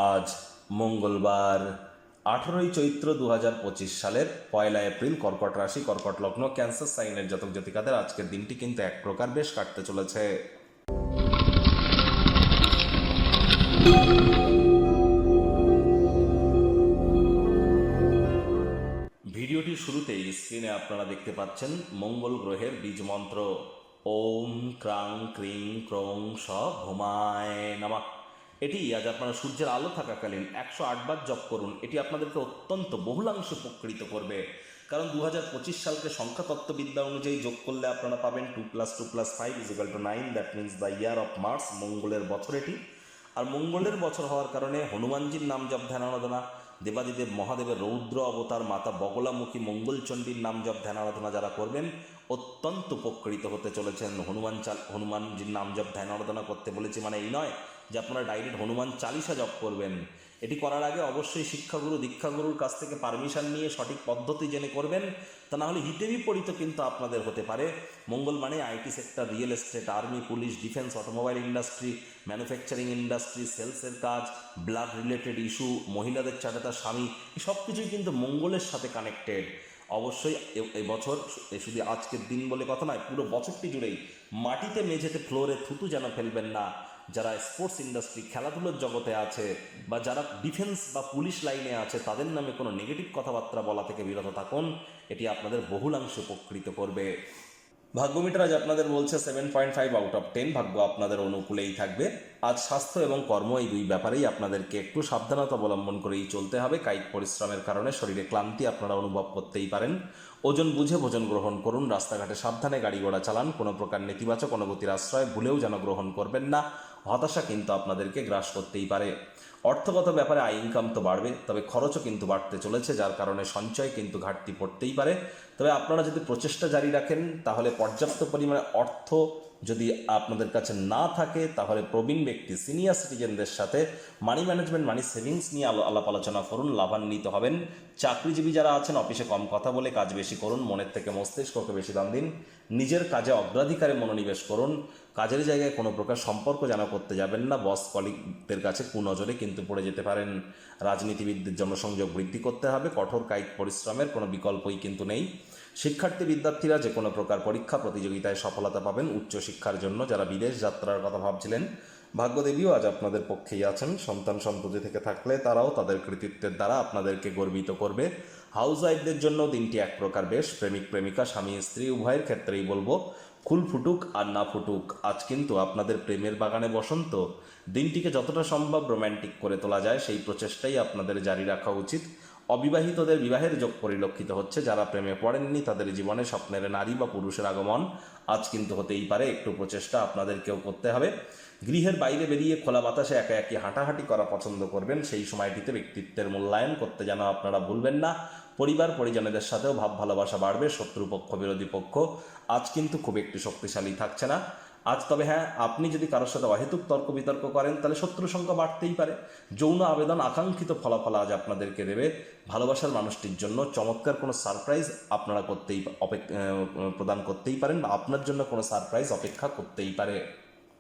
আজ মঙ্গলবার 18ই চৈত্র 2025 সালের 1 এপ্রিল। কর্কট রাশি, কর্কট লগ্ন, ক্যান্সার সাইনের জাতক জাতিকাদের আজকের দিনটি কিন্তু এক প্রকার বেশ কাটতে চলেছে। ভিডিওটির শুরুতেই স্ক্রিনে আপনারা দেখতে পাচ্ছেন মঙ্গল গ্রহের বীজ মন্ত্র ওম ক্রাং ক্রিং ক্রং স ভূমায় নমঃ। এটি আজ আপনারা সূর্যের আলো থাকাকালীন 108 বার জপ করুন। এটি আপনাদেরকে অত্যন্ত বহুলাংশে উপকৃত করবে, কারণ 2025 সালকে সংখ্যাতত্ত্ববিদ্যা অনুযায়ী যোগ করলে আপনারা পাবেন 2+2+5 = 9। That means the year of Mars, মঙ্গলের বছর এটি। আর মঙ্গলের বছর হওয়ার কারণে হনুমানজির নাম জপ ধ্যান আরাধনা, দেবাদিদেব মহাদেবের রৌদ্র অবতার মাতা বগলামুখী মঙ্গলচণ্ডীর নাম জপ ধ্যান আরাধনা যারা করবেন অত্যন্ত উপকৃত হতে চলেছেন। হনুমানজির নাম জপ ধ্যান আরাধনা করতে বলেছি মানে এই নয় যে আপনারা ডাইরেক্ট হনুমান চালিসা জপ করবেন। এটি করার আগে অবশ্যই শিক্ষাগুরু দীক্ষাগুরুর কাছ থেকে পারমিশন নিয়ে সঠিক পদ্ধতি জেনে করবেন, তা না হলে হিতে বিপরীত কিন্তু আপনাদের হতে পারে। মঙ্গল মানে IT sector, real estate, army, police, defence, automobile industry, manufacturing industry, সেলসের কাজ, ব্লাড রিলেটেড ইস্যু, মহিলাদের চাটে তার স্বামী, এই সব কিছুই কিন্তু মঙ্গলের সাথে কানেক্টেড। অবশ্যই এই বছর শুধু আজকের দিন বলে কথা নয়, পুরো বছরটি জুড়েই মাটিতে মেঝেতে ফ্লোরে থুতু যেন ফেলবেন না। যারা স্পোর্টস ইন্ডাস্ট্রি, খেলাধুলোর জগতে আছে বা যারা ডিফেন্স বা পুলিশ লাইনে আছে, তাদের নামে কোনো নেগেটিভ কথাবার্তা বলা থেকে বিরত থাকুন। এটি আপনাদের বহুলাংশে উপকৃত করবে। ভাগ্যমিটার আজ আপনাদের বলছে 7.5/10। ভাগ্য আপনাদের অনুকূলেই থাকবে। আজ স্বাস্থ্য এবং কর্ম এই দুই ব্যাপারেই আপনাদেরকে একটু সাবধানতা অবলম্বন করেই চলতে হবে। কায়িক পরিশ্রমের কারণে শরীরে ক্লান্তি আপনারা অনুভব করতেই পারেন। ওজন বুঝে ভোজন গ্রহণ করুন। রাস্তাঘাটে সাবধানে গাড়ি ঘোড়া চালান। কোনো প্রকার নেতিবাচক অনুভূতির আশ্রয় ভুলেও যেন গ্রহণ করবেন না। হতাশা কিন্তু আপনাদেরকে গ্রাস করতেই পারে। অর্থগত ব্যাপারে আয় ইনকাম তো বাড়বে, তবে খরচও কিন্তু বাড়তে চলেছে, যার কারণে সঞ্চয় কিন্তু ঘাটতি পড়তেই পারে। তবে আপনারা যদি প্রচেষ্টা জারি রাখেন তাহলে পর্যাপ্ত পরিমাণে অর্থ যদি আপনাদের কাছে না থাকে তাহলে প্রবীণ ব্যক্তি, সিনিয়র সিটিজেনদের সাথে মানি ম্যানেজমেন্ট, মানি সেভিংস নিয়ে আলাপ আলোচনা করুন, লাভান্বিত হবেন। চাকরিজীবী যারা আছেন অফিসে কম কথা বলে কাজ বেশি করুন, মনের থেকে মস্তিষ্ককে বেশি দাম দিন, নিজের কাজে অগ্রাধিকারে মনোনিবেশ করুন। কাজের জায়গায় কোনো প্রকার সম্পর্ক যেন করতে যাবেন না, বস কলিগদের কাছে কুনজরে কিন্তু পড়ে যেতে পারেন। রাজনীতিবিদদের জনসংযোগ বৃদ্ধি করতে হবে। কঠোর কায়িক পরিশ্রমের কোনো বিকল্পই কিন্তু নেই। শিক্ষার্থী বিদ্যার্থীরা যে কোনো প্রকার পরীক্ষা প্রতিযোগিতায় সফলতা পাবেন। উচ্চশিক্ষার জন্য যারা বিদেশ যাত্রার কথা ভাবছিলেন, ভাগ্যদেবীও আজ আপনাদের পক্ষেই আছেন। সন্তান সন্ততি থেকে থাকলে তারাও তাদের কৃতিত্বের দ্বারা আপনাদেরকে গর্বিত করবে। হাউস ওয়াইফদের জন্য দিনটি এক প্রকার বেশ। প্রেমিক প্রেমিকা, স্বামী স্ত্রী উভয়ের ক্ষেত্রেই বলবো ফুল ফুটুক আর না ফুটুক, আজ কিন্তু আপনাদের প্রেমের বাগানে বসন্ত। দিনটিকে যতটা সম্ভব রোম্যান্টিক করে তোলা যায় সেই প্রচেষ্টাই আপনাদের জারি রাখা উচিত। অবিবাহিতদের বিবাহের যোগ পরিলক্ষিত হচ্ছে। যারা প্রেমে পড়েননি তাদের জীবনে স্বপ্নের নারী বা পুরুষের আগমন আজ কিন্তু হতেই পারে। একটু প্রচেষ্টা আপনাদেরকেও করতে হবে। গৃহের বাইরে বেরিয়ে খোলা বাতাসে একা একই হাঁটাহাঁটি করা পছন্দ করবেন। সেই সময়টিতে ব্যক্তিত্বের মূল্যায়ন করতে যেন আপনারা ভুলবেন না। পরিবার পরিজনদের সাথেও ভাব ভালোবাসা বাড়বে। শত্রুপক্ষ বিরোধী পক্ষ আজ কিন্তু খুব একটি শক্তিশালী থাকছে না আজ। তবে হ্যাঁ, আপনি যদি কারোর সাথে অহেতুক তর্ক বিতর্ক করেন তাহলে শত্রু সংখ্যা বাড়তেই পারে। যৌন আবেদন আকাঙ্ক্ষিত ফলাফল আজ আপনাদেরকে দেবে। ভালোবাসার মানুষটির জন্য চমৎকার কোনো সারপ্রাইজ আপনারা প্রদান করতেই পারেন, বা আপনার জন্য কোনো সারপ্রাইজ অপেক্ষা করতেই পারে।